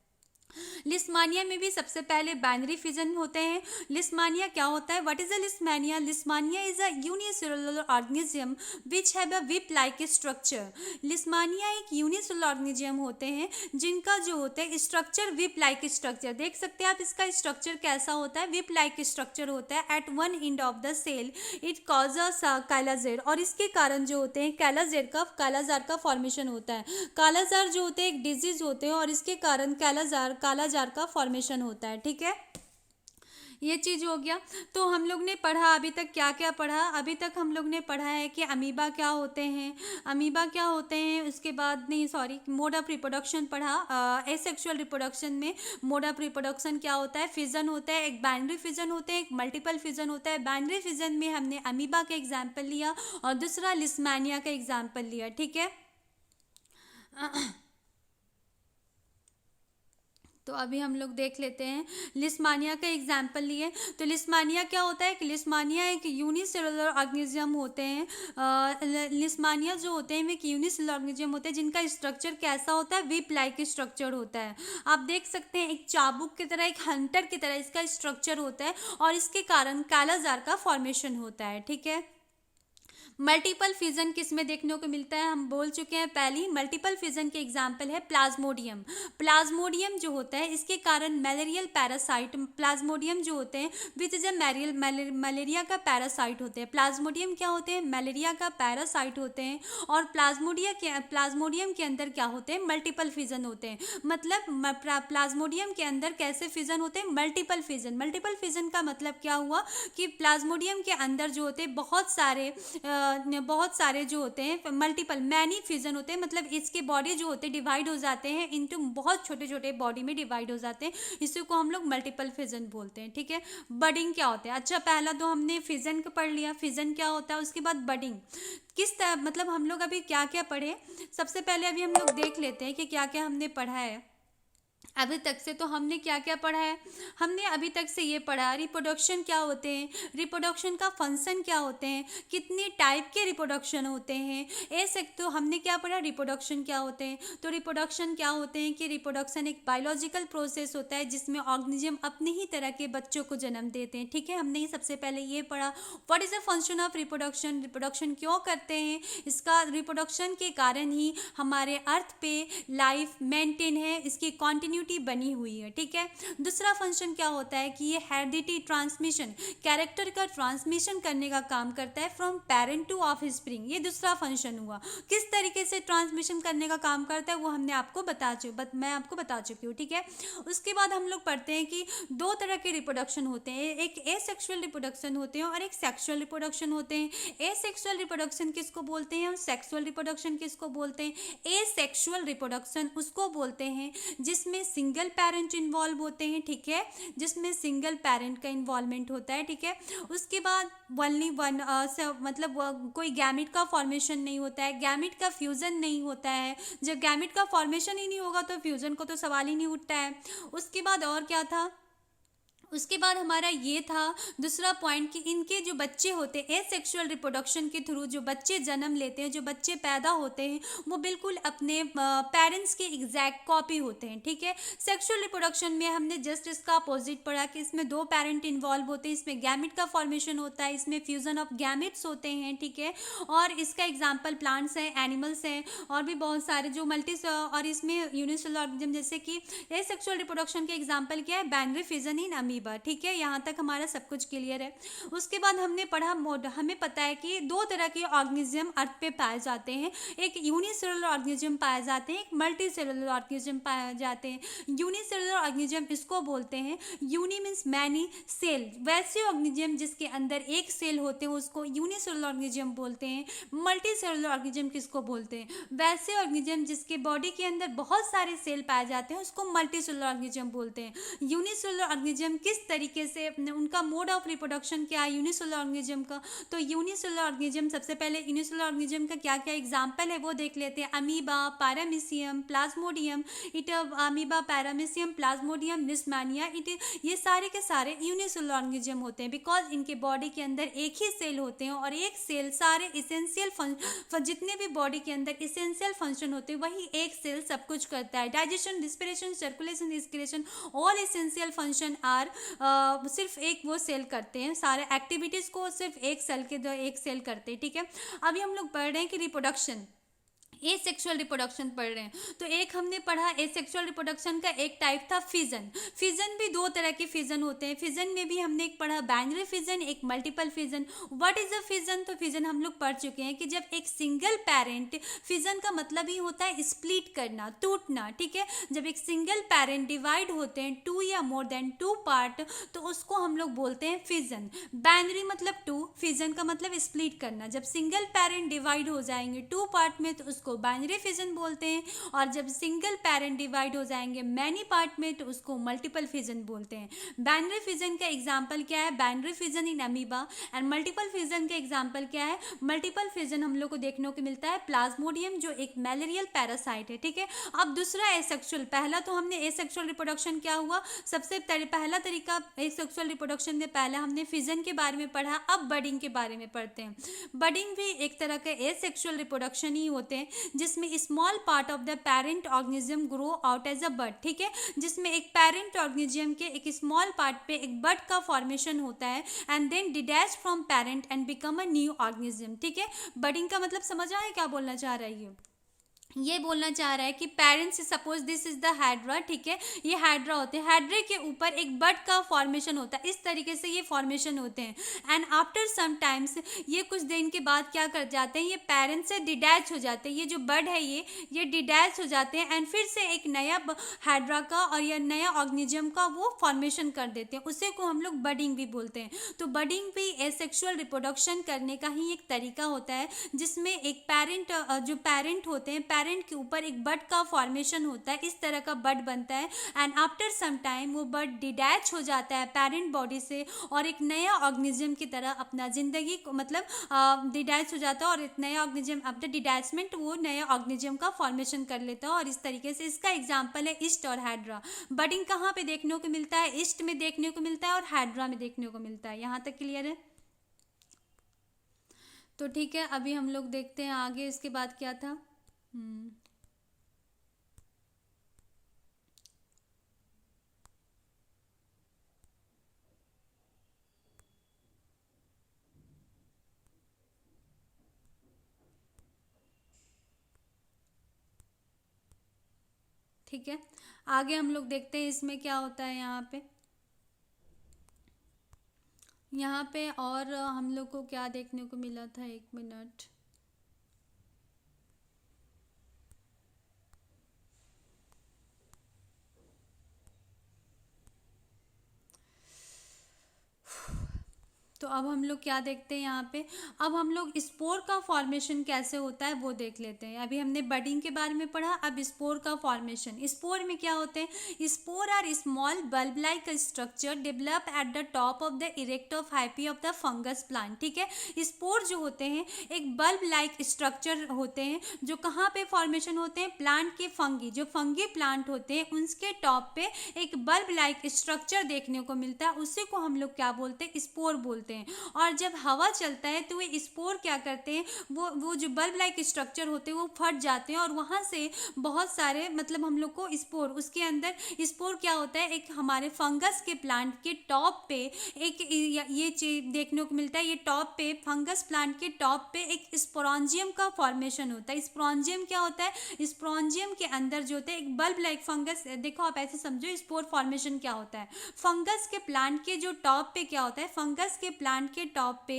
Speaker 1: लिस्मानिया में भी सबसे पहले बाइनरी फिजन होते हैं। लिस्मानिया क्या होता है, what is a Leishmania. Leishmania is a unicellular organism which have a whip like structure. Leishmania एक यूनिसेलुलर ऑर्गेनिज्म होते हैं जिनका जो होता है स्ट्रक्चर विप लाइक स्ट्रक्चर, देख सकते हैं आप इसका स्ट्रक्चर कैसा होता है, विप लाइक स्ट्रक्चर होता है at one end of the cell. It causes kala-azar, और इसके कारण जो होते हैं कालाजार का फॉर्मेशन होता है। कालाजार जो होते हैं एक डिजीज होते हैं, और इसके कारण कालाजार का फॉर्मेशन होता है। ठीक है, ये चीज़ हो गया। तो हम लोग ने पढ़ा अभी तक क्या क्या पढ़ा, अभी तक हम लोग ने पढ़ा है कि अमीबा क्या होते हैं, उसके बाद नहीं सॉरी मोड ऑफ रिप्रोडक्शन पढ़ा। एसेक्सुअल रिप्रोडक्शन में मोड ऑफ रिप्रोडक्शन क्या होता है, फिजन होता है, एक बाइनरी फिजन होता है, एक मल्टीपल फिजन होता है। बाइनरी फिजन में हमने अमीबा का एग्जाम्पल लिया और दूसरा लिस्मानिया का एग्जाम्पल लिया। ठीक है, तो अभी हम लोग देख लेते हैं लिस्मानिया का एग्जाम्पल लिए। तो लिस्मानिया क्या होता है कि लिस्मानिया एक यूनिसेलुलर ऑर्गेनिज्म होते हैं। लिस्मानिया जो होते हैं वे एक यूनिसेलुलर ऑर्गेनिज्म होते हैं जिनका स्ट्रक्चर कैसा होता है, विप लाइक स्ट्रक्चर होता है। आप देख सकते हैं एक चाबुक की तरह, एक हंटर की तरह इसका स्ट्रक्चर होता है, और इसके कारण कालाजार का फॉर्मेशन होता है। ठीक है, मल्टीपल फिजन किस में देखने को मिलता है, हम बोल चुके हैं पहले ही। मल्टीपल फिजन के एग्जाम्पल है प्लाज्मोडियम। प्लाज्मोडियम जो होता है इसके कारण मलेरियल पैरासाइट, प्लाज्मोडियम जो होते हैं विच इज मलेरिया का पैरासाइट होते हैं। प्लाज्मोडियम क्या होते हैं, मलेरिया का पैरासाइट होते हैं। और प्लाज्मोडियम के अंदर क्या होते हैं, मल्टीपल फिजन होते हैं। मतलब प्लाज्मोडियम के अंदर कैसे फिजन होते हैं, मल्टीपल फिजन। मल्टीपल फिजन का मतलब क्या हुआ कि प्लाज्मोडियम के अंदर जो होते हैं बहुत सारे जो होते हैं मल्टीपल मैनी फ्यूजन होते हैं, मतलब इसके बॉडी जो होते हैं डिवाइड हो जाते हैं इनटू बहुत छोटे छोटे बॉडी में डिवाइड हो जाते हैं, इसी को हम लोग मल्टीपल फिजन बोलते हैं। ठीक है, बडिंग क्या होता है, अच्छा पहला तो हमने फिजन का पढ़ लिया, फिजन क्या होता है, उसके बाद बडिंग किस तरह, मतलब हम लोग अभी क्या क्या पढ़े। सबसे पहले अभी हम लोग देख लेते हैं कि क्या क्या हमने पढ़ा है अभी तक से। तो हमने क्या क्या पढ़ा है, हमने अभी तक से ये पढ़ा रिप्रोडक्शन क्या होते हैं, रिप्रोडक्शन का फंक्शन क्या होते हैं, कितने टाइप के रिप्रोडक्शन होते हैं, ऐसे। तो हमने क्या पढ़ा, रिप्रोडक्शन क्या होते हैं। तो रिप्रोडक्शन क्या होते हैं कि रिप्रोडक्शन एक बायोलॉजिकल प्रोसेस होता है जिसमें ऑर्गेनिज्म अपने ही तरह के बच्चों को जन्म देते हैं। ठीक है, हमने ही सबसे पहले ये पढ़ा what is the function of reproduction, reproduction क्यों करते हैं, इसका रिप्रोडक्शन के कारण ही हमारे अर्थ पे लाइफ मेंटेन है, इसकी कॉन्टिन्यूटी कॉन्टिन्यूटी बनी हुई है, ठीक है। दूसरा फंक्शन क्या होता है कि ये हेरिडिटी ट्रांसमिशन, कैरेक्टर का ट्रांसमिशन करने का काम करता है फ्रॉम पेरेंट टू ऑफस्प्रिंग। ये दूसरा फंक्शन हुआ। किस तरीके से ट्रांसमिशन करने का काम करता है वो हमने आपको मैं आपको बता चुकी हूँ, ठीक है। उसके बाद हम लोग पढ़ते हैं कि दो तरह के रिप्रोडक्शन होते हैं, एक एसेक्सुअल रिप्रोडक्शन होते हैं और एक सेक्सुअल रिप्रोडक्शन होते हैं। एसेक्सुअल रिप्रोडक्शन किसको बोलते हैं और सेक्सुअल रिप्रोडक्शन किसको बोलते हैं। एसेक्सुअल रिप्रोडक्शन उसको बोलते हैं जिसमें सिंगल पेरेंट इन्वॉल्व होते हैं, ठीक है, जिसमें सिंगल पेरेंट का इन्वॉल्वमेंट होता है, ठीक है। उसके बाद ओनली वन मतलब कोई गैमिट का फॉर्मेशन नहीं होता है, गैमिट का फ्यूजन नहीं होता है। जब गैमिट का फॉर्मेशन ही नहीं होगा तो फ्यूजन को तो सवाल ही नहीं उठता है। उसके बाद और क्या था, उसके बाद हमारा ये था दूसरा पॉइंट कि इनके जो बच्चे होते हैं एसेक्सुअल रिप्रोडक्शन के थ्रू जो बच्चे जन्म लेते हैं, जो बच्चे पैदा होते हैं वो बिल्कुल अपने पेरेंट्स के एग्जैक्ट कॉपी होते हैं, ठीक है। सेक्सुअल रिप्रोडक्शन में हमने जस्ट इसका अपोजिट पढ़ा कि इसमें दो पेरेंट इन्वॉल्व होते हैं, इसमें गैमिट का फॉर्मेशन होता है, इसमें फ्यूजन ऑफ गैमिट्स होते हैं, ठीक है। और इसका एग्जाम्पल प्लांट्स हैं, एनिमल्स हैं और भी बहुत सारे जो और इसमें यूनिसेलुलर ऑर्गेनिज्म जैसे कि एसेक्सुअल रिप्रोडक्शन के एग्जाम्पल क्या है, बाइनरी फिजन इन अमीबा, ठीक है। यहाँ तक हमारा सब कुछ क्लियर है। उसके बाद हमने पढ़ा हमें पता है कि दो तरह के ऑर्गेनिज्म अर्थ पे पाए जाते हैं, एक यूनिसेलुलर ऑर्गेनिज्म पाए जाते हैं, एक मल्टी सेलुलर ऑर्गेनिज्म पाए जाते हैं। यूनिसेलुलर ऑर्गेनिज्म इसको बोलते हैं, यूनि मीन्स मैनी, सेल वैसे ऑर्गेनिज्म जिसके अंदर एक सेल होते हैं उसको यूनिसेलुलर ऑर्गेनिज्म बोलते हैं। मल्टी सेलुलर ऑर्गेनिज्म किसको बोलते हैं, वैसे ऑर्गेनिज्म जिसके बॉडी के अंदर बहुत सारे सेल पाए जाते हैं उसको मल्टी सेलुलर ऑर्गेनिज्म बोलते हैं। यूनिसेलुलर ऑर्गेनिज्म किस तरीके से उनका मोड ऑफ रिप्रोडक्शन क्या है यूनिसेलुलर ऑर्गेनिज्म का, तो यूनिसेलुलर ऑर्गेनिज्म सबसे पहले यूनिसेलुलर ऑर्गेनिज्म का क्या क्या एग्जांपल है वो देख लेते हैं। Amoeba, paramecium, Plasmodium, amoeba, paramecium, Plasmodium, Leishmania, ये सारे के सारे यूनिसेलुलर ऑर्गेनिज्म होते हैं बिकॉज इनके बॉडी के अंदर एक ही सेल होते हैं और एक सेल सारे इसेंशियल जितने भी बॉडी के अंदर इसेंशियल फंक्शन होते हैं वही एक सेल सब कुछ करता है। Digestion, respiration, circulation, excretion, all essential function are सिर्फ एक वो सेल करते हैं, सारे एक्टिविटीज़ को सिर्फ एक सेल करते हैं, ठीक है। अभी हम लोग पढ़ रहे हैं कि रिप्रोडक्शन एसेक्सुअल रिप्रोडक्शन पढ़ रहे हैं, तो एक हमने पढ़ा एसेक्सुअल रिप्रोडक्शन का एक टाइप था फिजन। फिजन भी दो तरह के फिजन होते हैं, फिजन में भी हमने एक पढ़ा बाइनरी फिजन, एक multiple fission. What is a fission, तो फिजन हम लोग पढ़ चुके हैं कि जब एक सिंगल पेरेंट, फिजन का मतलब ही होता है स्प्लिट करना, टूटना, ठीक है। जब एक सिंगल पेरेंट डिवाइड होते हैं टू या मोर देन टू पार्ट तो उसको हम लोग बोलते हैं फिजन। बाइनरी मतलब टू, फिजन का मतलब स्प्लिट करना। जब सिंगल पेरेंट डिवाइड हो जाएंगे टू पार्ट में तो उसको बाइनरी फिजन बोलते हैं, और जब सिंगल पेरेंट डिवाइड हो जाएंगे मैनी पार्ट में तो उसको मल्टीपल फिजन बोलते हैं। बाइनरी फिजन का एग्जांपल क्या है, binary fission in amoeba. And multiple fission का एग्जांपल क्या है, मल्टीपल फिजन हम लोग को देखने को मिलता है प्लाज्मोडियम जो एक मैलेरियल पैरासाइट है, ठीक है। अब दूसरा एसेक्सुअल, पहला तो हमने एसेक्सुअल रिप्रोडक्शन क्या हुआ, सबसे पहला तरीका एसेक्सुअल रिप्रोडक्शन में पहला हमने फिजन के बारे में पढ़ा। अब बडिंग के बारे में पढ़ते हैं। बडिंग भी एक तरह के एसेक्सुअल रिप्रोडक्शन ही होते हैं जिसमें small part of the parent organism grow out as a bud, ठीक है, जिसमें एक पेरेंट ऑर्गेनिज्म के एक स्मॉल पार्ट पे एक बड का फॉर्मेशन होता है and then detach from parent and become a new organism, ठीक है। बडिंग का मतलब समझ आए क्या बोलना चाह रही है, ये बोलना चाह रहा है कि parents, suppose this is the hydra, ठीक है, ये हाइड्रा होते हैं, हाइड्रे के ऊपर एक बड का फॉर्मेशन होता है, इस तरीके से ये फॉर्मेशन होते हैं। एंड आफ्टर सम टाइम्स ये कुछ दिन के बाद क्या कर जाते हैं, ये पेरेंट्स से डिटैच हो जाते हैं, ये जो बड है ये डिटैच हो जाते हैं एंड फिर से एक नया हाइड्रा का और या नया ऑर्गेनिज्म का वो फॉर्मेशन कर देते हैं, उसे को हम लोग बडिंग भी बोलते हैं। तो बडिंग भी एसेक्सुअल रिप्रोडक्शन करने का ही एक तरीका होता है जिसमें एक पेरेंट, जो पेरेंट होते हैं, पेरेंट के ऊपर एक बड का फॉर्मेशन होता है, इस तरह का बड बनता है एंड आफ्टर सम टाइम वो बड डिटैच हो जाता है पेरेंट बॉडी से और एक नया ऑर्गेनिज्म की तरह अपना जिंदगी को मतलब डिटैच हो जाता है और एक नया ऑर्गेनिज्म आफ्टर डिटैचमेंट वो नया ऑर्गेनिज्म का फॉर्मेशन कर लेता है। और इस तरीके से इसका एग्जाम्पल है ईस्ट और हाइड्रा। बडिंग कहाँ पे देखने को मिलता है, ईस्ट में देखने को मिलता है और हाइड्रा में देखने को मिलता है। यहाँ तक क्लियर है, तो ठीक है। अभी हम लोग देखते हैं आगे इसके बाद क्या था। ठीक है, आगे हम लोग देखते हैं इसमें क्या होता है। यहाँ पे और हम लोग को क्या देखने को मिला था, एक मिनट। तो अब हम लोग क्या देखते हैं यहाँ पे, अब हम लोग स्पोर का फॉर्मेशन कैसे होता है वो देख लेते हैं। अभी हमने बडिंग के बारे में पढ़ा, अब स्पोर का फॉर्मेशन। स्पोर में क्या होते हैं, spore are small bulb like structure develop at the top of the erect of hyphae of the fungus plant. ठीक है, स्पोर जो होते हैं एक बल्ब लाइक स्ट्रक्चर होते हैं, जो कहाँ पे फॉर्मेशन होते हैं, प्लांट के फंगी, जो फंगी प्लांट होते हैं उनके टॉप पे एक बल्ब लाइक स्ट्रक्चर देखने को मिलता है, उसी को हम लोग क्या बोलते हैं, स्पोर बोलते हैं। और जब हवा चलता है तो वे स्पोर क्या करते हैं, वो जो बल्ब लाइक स्ट्रक्चर होते हैं वो फट जाते हैं और वहां से बहुत सारे मतलब हम लोग को स्पोर, उसके अंदर स्पोर क्या होता है, एक हमारे फंगस के प्लांट के टॉप पे एक ये चीज देखने को मिलता है। ये टॉप पे फंगस प्लांट के टॉप पे एक स्पोरेंजियम का फॉर्मेशन होता है। स्पोरेंजियम क्या होता है, स्पोरेंजियम के अंदर जो होता है एक बल्ब लाइक फंगस, देखो आप ऐसे समझो स्पोर फॉर्मेशन क्या होता है। फंगस के प्लांट के जो टॉप पे क्या होता है, फंगस के प्लांट के टॉप पे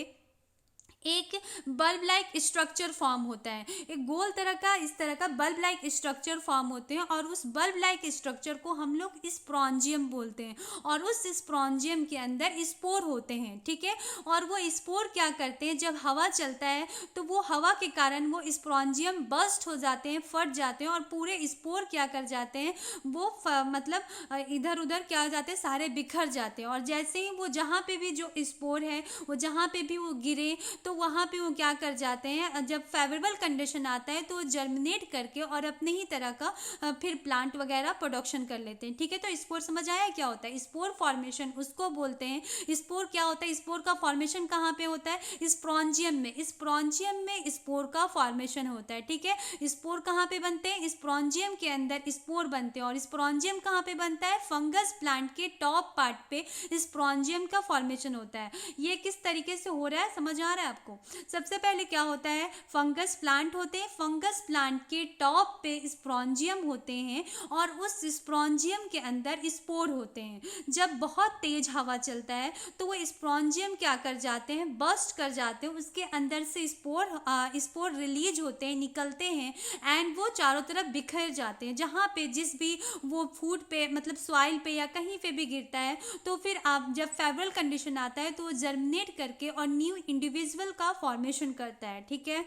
Speaker 1: एक बल्ब लाइक स्ट्रक्चर फॉर्म होता है, एक गोल तरह का इस तरह का बल्ब लाइक स्ट्रक्चर फॉर्म होते हैं और उस बल्ब लाइक स्ट्रक्चर को हम लोग स्पोरेंजियम बोलते हैं और उस स्पोरेंजियम के अंदर स्पोर होते हैं। ठीक है, और वो स्पोर क्या करते हैं, जब हवा चलता है तो वो हवा के कारण वो स्पोरेंजियम बस्ट हो जाते हैं, फट जाते हैं और पूरे स्पोर क्या कर जाते हैं, वो मतलब इधर उधर क्या हो जाते हैं, सारे बिखर जाते हैं। और जैसे ही वो जहाँ पे भी जो स्पोर है वो जहाँ पे भी वो गिरे तो वहाँ पे वो क्या कर जाते हैं, जब फेवरेबल कंडीशन आता है तो वो जर्मिनेट करके और अपने ही तरह का फिर प्लांट वगैरह प्रोडक्शन कर लेते हैं। ठीक है, तो स्पोर समझ आया क्या होता है, स्पोर फॉर्मेशन उसको बोलते हैं। स्पोर क्या होता है, स्पोर का फॉर्मेशन कहाँ पे होता है, स्पोरेंजियम में, स्पोरेंजियम में स्पोर का फॉर्मेशन होता है। ठीक है, स्पोर कहाँ पे बनते हैं, स्पोरेंजियम के अंदर स्पोर बनते हैं। और स्पोरेंजियम कहाँ पे बनता है, फंगस प्लांट के टॉप पार्ट पे स्पोरेंजियम का फॉर्मेशन होता है। ये किस तरीके से हो रहा है, समझ आ रहा है आपको। सबसे पहले क्या होता है, फंगस प्लांट होते हैं, फंगस प्लांट के टॉप पे स्पोरेंजियम होते हैं और उस स्पोरेंजियम के अंदर स्पोर होते हैं। जब बहुत तेज हवा चलता है तो वो स्पोरेंजियम क्या कर जाते हैं, बस्ट कर जाते हैं, उसके अंदर से स्पोर रिलीज होते हैं, निकलते हैं एंड वो चारों तरफ बिखर जाते हैं। जहाँ पे जिस भी वो फूड पे मतलब सॉइल पे या कहीं पे भी गिरता है तो फिर आप जब फेवरेबल कंडीशन आता है तो वो जर्मिनेट करके और न्यू इंडिविजुअल का फॉर्मेशन करता है। ठीक है,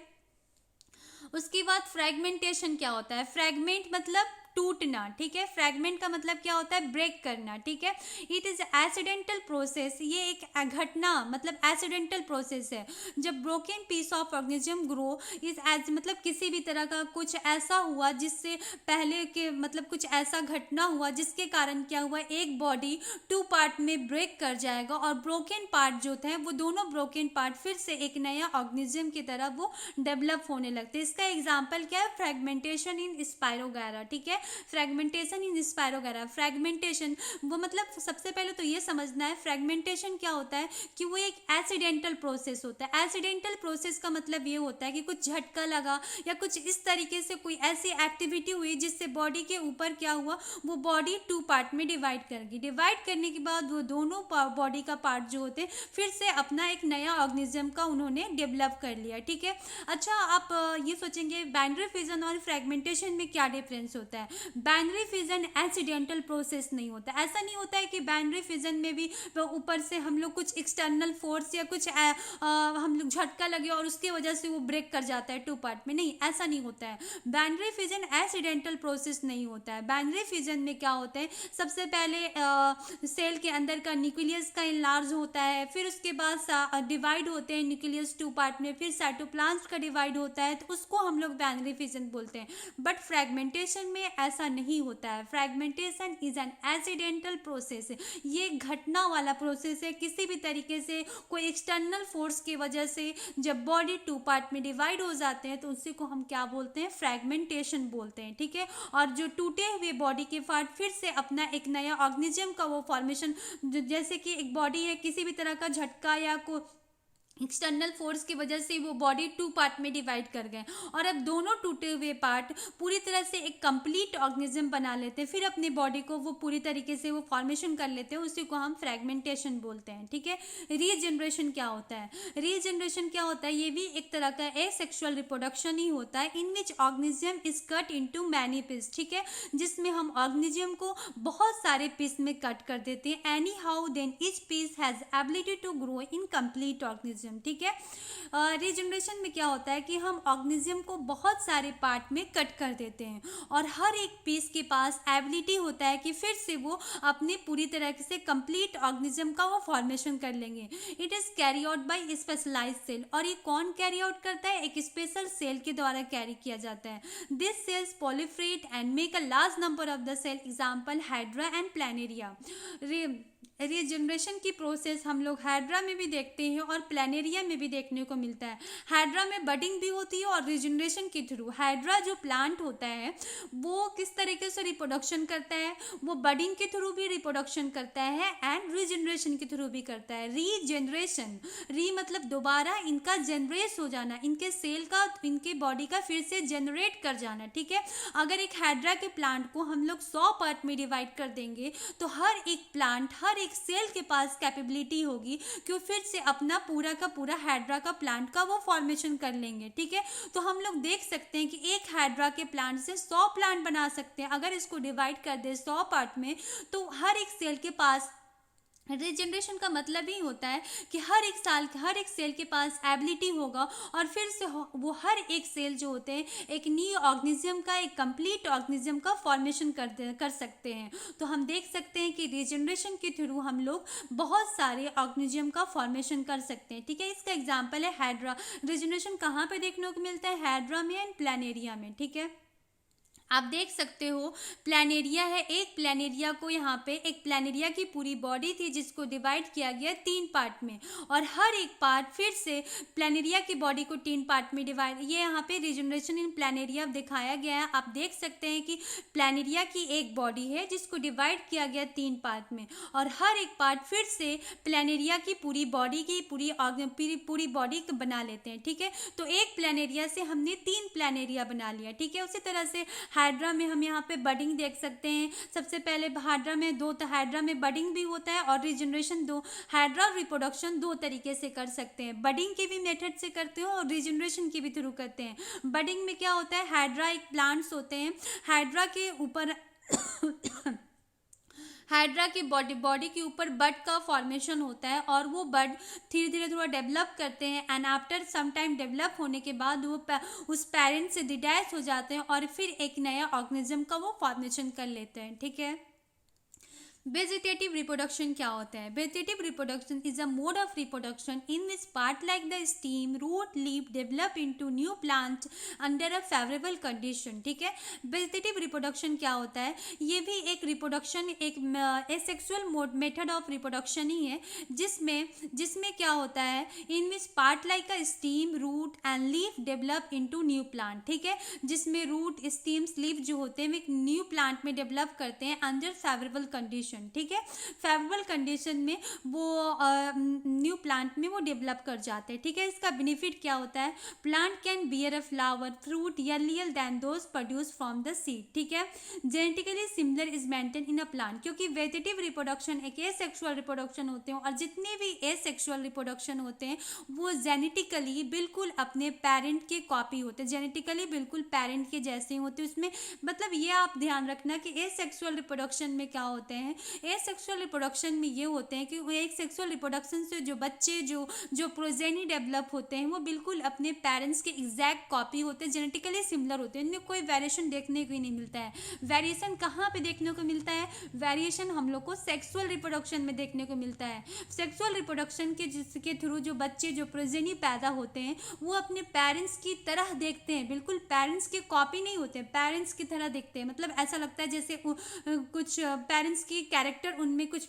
Speaker 1: उसके बाद फ्रेगमेंटेशन क्या होता है, फ्रेगमेंट मतलब टूटना। ठीक है, फ्रैगमेंट का मतलब क्या होता है, ब्रेक करना। ठीक है, इट इज एक्सीडेंटल प्रोसेस, ये एक घटना मतलब एक्सीडेंटल प्रोसेस है। जब broken piece of organism grow is as मतलब किसी भी तरह का कुछ ऐसा हुआ जिससे पहले के मतलब कुछ ऐसा घटना हुआ जिसके कारण क्या हुआ, एक बॉडी टू पार्ट में ब्रेक कर जाएगा और ब्रोकन पार्ट जो थे वो दोनों ब्रोकन पार्ट फिर से एक नया ऑर्गेनिज्म की तरह वो डेवलप होने लगते हैं। इसका एग्जाम्पल क्या है, फ्रेगमेंटेशन इन स्पायरोगायरा। ठीक है, फ्रेगमेंटेशन इन स्पायरोगायरा, फ्रेगमेंटेशन वो मतलब सबसे पहले तो ये समझना है फ्रेगमेंटेशन क्या होता है कि वो एक एक्सीडेंटल प्रोसेस होता है। एक्सीडेंटल प्रोसेस का मतलब ये होता है कि कुछ झटका लगा या कुछ इस तरीके से कोई ऐसी एक्टिविटी हुई जिससे बॉडी के ऊपर क्या हुआ, वो बॉडी टू पार्ट में डिवाइड कर गई। डिवाइड करने के बाद वो दोनों बॉडी का पार्ट जो होते हैं फिर से अपना एक नया ऑर्गेनिज्म का उन्होंने डेवलप कर लिया। ठीक है, अच्छा आप ये सोचेंगे बाइनरी फिजन और फ्रेगमेंटेशन में क्या डिफरेंस होता है। बाइनरी फिजन एक्सीडेंटल प्रोसेस नहीं होता, ऐसा नहीं होता है कि बाइनरी फिजन में भी ऊपर से हम लोग कुछ एक्सटर्नल फोर्स या कुछ हम लोग झटका लगे और उसकी वजह से वो ब्रेक कर जाता है टू पार्ट में, नहीं ऐसा नहीं होता है। बाइनरी फिजन एक्सीडेंटल प्रोसेस नहीं होता है। बाइनरी फिजन में क्या होता है, सबसे पहले सेल के अंदर का न्यूक्लियस का इनलार्ज होता है, फिर उसके बाद डिवाइड होते हैं न्यूक्लियस टू पार्ट में, फिर साइटोप्लाज्म का डिवाइड होता है तो उसको हम लोग बाइनरी फिजन बोलते हैं। बट फ्रेगमेंटेशन में ऐसा नहीं होता है। Fragmentation is an accidental process, ये घटना वाला प्रोसेस है। किसी भी तरीके से कोई एक्सटर्नल फोर्स की वजह से जब बॉडी टू पार्ट में डिवाइड हो जाते हैं तो उसी को हम क्या बोलते हैं, फ्रेगमेंटेशन बोलते हैं। ठीक है, और जो टूटे हुए बॉडी के पार्ट फिर से अपना एक नया ऑर्गेनिज्म का वो फॉर्मेशन, जैसे कि एक बॉडी है, किसी भी तरह का झटका या एक्सटर्नल फोर्स की वजह से वो बॉडी 2 पार्ट में डिवाइड कर गए, और अब दोनों टूटे हुए पार्ट पूरी तरह से एक कंप्लीट ऑर्गेनिज्म बना लेते हैं। फिर अपनी बॉडी को वो पूरी तरीके से वो फॉर्मेशन कर लेते हैं, उसी को हम फ्रेगमेंटेशन बोलते हैं। ठीक है, रीजनरेशन क्या होता है? रीजनरेशन क्या होता है? ये भी एक तरह का एसेक्सुअल रिप्रोडक्शन ही होता है, in which organism is cut into many piece. ठीक है, जिसमें हम ऑर्गेनिज्म को बहुत सारे पीस में कट कर देते हैं। Anyhow then each piece has ability to grow in complete organism. ठीक है, रीजनरेशन में क्या होता है कि हम ऑर्गेनिज्म को बहुत सारे पार्ट में कट कर देते हैं, और हर एक पीस के पास एबिलिटी होता है कि फिर से वो अपने पूरी तरह से कंप्लीट ऑर्गेनिज्म का वो फॉर्मेशन कर लेंगे। It is carry out by specialised cell, और ये कौन कैरी आउट करता है? एक स्पेशल सेल के द्वारा कैरी किया जाता है। This cells proliferate and make a large number of the cell, example hydra and Planaria. Regeneration की प्रोसेस हम लोग हाइड्रा में भी देखते हैं और प्लानेरिया में भी देखने को मिलता है। हाइड्रा में बडिंग भी होती है, और रीजनरेशन के थ्रू हाइड्रा जो प्लांट होता है वो किस तरीके से रिप्रोडक्शन करता है? वो बडिंग के थ्रू भी रिप्रोडक्शन करता है एंड रीजनरेशन के थ्रू भी करता है। रीजनरेशन, री मतलब दोबारा इनका जनरेट हो जाना, इनके सेल का, इनके बॉडी का फिर से जनरेट कर जाना। ठीक है, अगर एक हाइड्रा के प्लांट को हम लोग 100 पार्ट में डिवाइड कर देंगे तो हर एक प्लांट, हर एक सेल के पास कैपेबिलिटी होगी कि वो फिर से अपना पूरा का पूरा हाइड्रा का प्लांट का वो फॉर्मेशन कर लेंगे। ठीक है, तो हम लोग देख सकते हैं कि एक हाइड्रा के प्लांट से 100 प्लांट बना सकते हैं। अगर इसको डिवाइड कर दे 100 पार्ट में, तो हर एक सेल के पास, रीजनरेशन का मतलब ही होता है कि हर एक साल, हर एक सेल के पास एबिलिटी होगा, और फिर से वो हर एक सेल जो होते हैं एक न्यू ऑर्गेनिज्म का, एक कंप्लीट ऑर्गेनिज्म का फॉर्मेशन कर सकते हैं। तो हम देख सकते हैं कि रीजनरेशन के थ्रू हम लोग बहुत सारे ऑर्गेनिज्म का फॉर्मेशन कर सकते हैं। ठीक है, इसका एग्जाम्पल है हाइड्रा। रीजनरेशन कहाँ पे देखने को मिलता है? हाइड्रा में एंड प्लानेरिया में। ठीक है, आप देख सकते हो प्लानेरिया है, एक प्लानेरिया को यहाँ पे, एक प्लानेरिया की पूरी बॉडी थी जिसको डिवाइड किया गया 3 पार्ट में, और हर एक पार्ट फिर से प्लानेरिया की बॉडी को 3 पार्ट में डिवाइड, ये यहाँ पे रीजनरेशन इन प्लानेरिया दिखाया गया है। आप देख सकते हैं कि प्लानेरिया की एक बॉडी है जिसको डिवाइड किया गया 3 पार्ट में, और हर एक पार्ट फिर से प्लानेरिया की पूरी बॉडी की पूरी बॉडी बना लेते हैं। ठीक है, तो एक प्लानेरिया से हमने 3 प्लानेरिया बना लिया। ठीक है, उसी तरह से हाइड्रा में हम यहाँ पे बडिंग देख सकते हैं। सबसे पहले हाइड्रा में हाइड्रा में बडिंग भी होता है, और रीजनरेशन हाइड्रा रिप्रोडक्शन 2 तरीके से कर सकते हैं। बडिंग के भी मेथड से करते हो और रीजनरेशन के भी थ्रू करते हैं। बडिंग में क्या होता है? हाइड्रा एक प्लांट्स होते हैं, हाइड्रा के ऊपर हाइड्रा की बॉडी के ऊपर बड का फॉर्मेशन होता है, और वो बड धीरे धीरे थोड़ा डेवलप करते हैं, and after some time develop होने के बाद वो उस पेरेंट से डिटैच हो जाते हैं, और फिर एक नया ऑर्गेनिज्म का वो फॉर्मेशन कर लेते हैं। ठीक है, वेजिटेटिव रिप्रोडक्शन क्या होता है? Vegetative reproduction is a mode of reproduction in which part like the stem, root, leaf develop into new plant under a favourable condition. ठीक है, वेजिटेटिव रिप्रोडक्शन क्या होता है? ये भी एक रिप्रोडक्शन, एक asexual mode method of reproduction ही है, जिसमें क्या होता है? In which part like a stem, root and leaf develop into new plant. ठीक है, जिसमें रूट, स्टीम्स, लीफ जो होते हैं वे एक न्यू प्लांट में डेवलप करते हैं अंडर फेवरेबल कंडीशन। ठीक है, फेवरेबल कंडीशन में वो न्यू प्लांट में वो डेवलप कर जाते हैं। ठीक है, इसका बेनिफिट क्या होता है? Plant can bear a flower, fruit earlier than those produce from the seed. ठीक है, genetically similar is maintain in a plant, क्योंकि वेजिटेटिव रिप्रोडक्शन एक एसेक्सुअल रिप्रोडक्शन होते हैं, और जितने भी एसेक्सुअल रिप्रोडक्शन होते हैं वो जेनेटिकली बिल्कुल अपने पेरेंट के कॉपी होते हैं, जेनेटिकली बिल्कुल पेरेंट के जैसे होते हैं। उसमें मतलब ये आप ध्यान रखना कि एसेक्सुअल रिप्रोडक्शन में क्या होते हैं? एसेक्सुअल रिप्रोडक्शन में ये होते हैं कि वो एक सेक्सुअल रिप्रोडक्शन से जो बच्चे, जो प्रोजेनी डेवलप होते हैं वो बिल्कुल अपने पेरेंट्स के एग्जैक्ट कॉपी होते हैं, जेनेटिकली सिमिलर होते हैं, इनमें कोई वेरिएशन देखने को ही नहीं मिलता है। वेरिएशन कहाँ पे देखने को मिलता है? वेरिएशन हम लोग को सेक्सुअल रिप्रोडक्शन में देखने को मिलता है। सेक्सुअल रिप्रोडक्शन के जिसके थ्रू जो बच्चे, जो प्रोजेनी पैदा होते हैं वो अपने पेरेंट्स की तरह देखते हैं, बिल्कुल पेरेंट्स के कॉपी नहीं होते, पेरेंट्स की तरह देखते हैं। मतलब ऐसा लगता है जैसे कुछ पेरेंट्स की कैरेक्टर, उनमें कुछ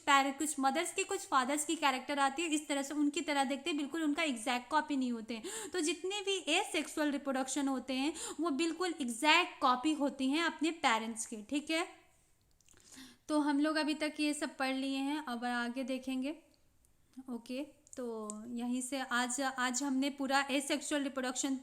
Speaker 1: मदर्स की, कुछ फादर्स की कैरेक्टर आती है, इस तरह से उनकी तरह देखते हैं, बिल्कुल उनका एग्जैक्ट कॉपी नहीं होते हैं। तो जितने भी एसेक्सुअल रिप्रोडक्शन होते हैं वो बिल्कुल एग्जैक्ट कॉपी होती हैं अपने पेरेंट्स की। ठीक है, तो हम लोग अभी तक ये सब पढ़ लिए हैं, अब आगे देखेंगे। ओके, तो यहीं से आज आज हमने पूरा एसेक्सुअल रिप्रोडक्शन